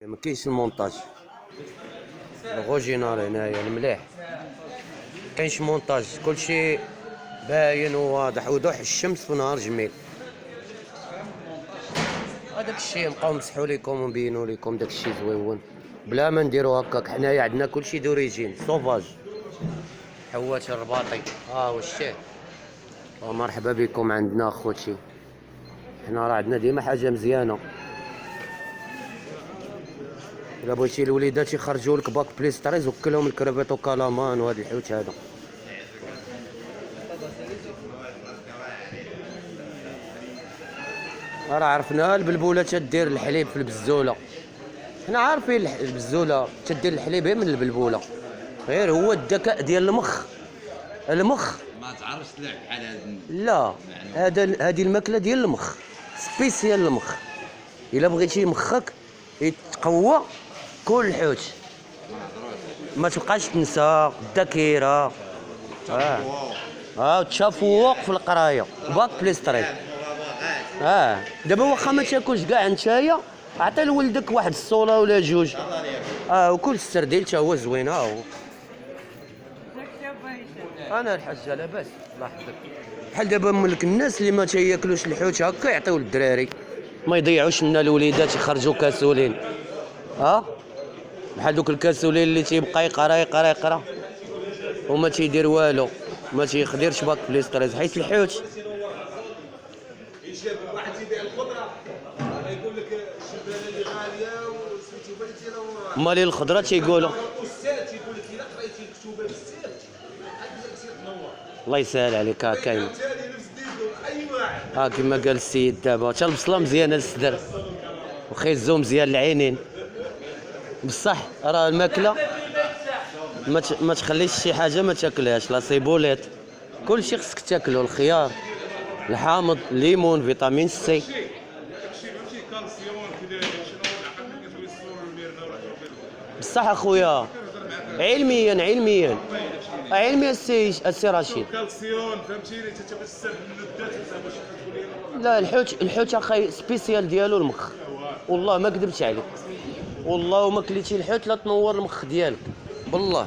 ما كاينش المونتاج الاوريجينال هنايا المليح، كاينش مونتاج، كلشي باين وواضح وضوح الشمس في نهار جميل. هذاك الشيء نبقاو نمسحو ليكم ونبينو ليكم داك الشيء زويون بلا ما نديرو هكاك. حنايا عندنا كلشي دوريجين سوفاج. حوات الرباطي وشتيه. ومرحبا بكم عندنا اخوتي، حنا راه عندنا ديما حاجه مزيانه. الا بغيتي الوليدات يخرجوا لك باك بليستريز وكلهم الكريفيط وكالامان وهذا الحوت هذا. راه عرفنا البلبوله تدير الحليب في البزوله، حنا عارفين البزوله تدير الحليب من البلبوله، غير هو الذكاء ديال المخ ما تعرفش تلعب بحال هذا. لا، هذه الماكله ديال المخ، سبيسيال المخ. الا بغيتي مخك يتقوى كل الحوت، ما تبقاش تنسى الذاكره. وتشافوق في القرايه باك بليستريت. دابا واخا ما تاكلش كاع نتايا، عطي لولدك واحد الصوله ولا جوج. وكل السرديل تا هو زوينه. انا الحاجه لاباس الله يحفظك. بحال دابا ملك الناس اللي ما تياكلوش الحوت هكا يعطيو للدراري، ما يضيعوش لنا الوليدات يخرجوا كاسولين. بحال دوك الكاسولين اللي تيبقى يقرا وما تيدير والو، ما تيخدرش باك بليستريز حيت الحوت. يجيب واحد يبيع الخضره يقول لك الشبانه اللي غاليه وسميتو بلتي مالي الخضره تيقولوا الاستاذ تيقول لك الا قريتي مكتوبه بالسير عندك سير تنور. الله يسهل عليك. كاين ثاني نفس ديدو اي واحد كما قال السيد دابا حتى البصله مزيانه للصدر وخيزو مزيان للعينين. بصح راه الماكله ما تخليش شي حاجه ما تاكلهاش. لا سيبوليت كلشي خصك تاكلو، الخيار، الحامض، الليمون، فيتامين سي. بصح اخويا علميا السي رشيد، كالسيون فهمتيني تتبسم اللذات باش تقول لي لا الحوت اخي سبيسيال ديالو المخ، والله ما كذبتش عليك، والله وما كليتي الحوت لا تنور المخ ديالك بالله.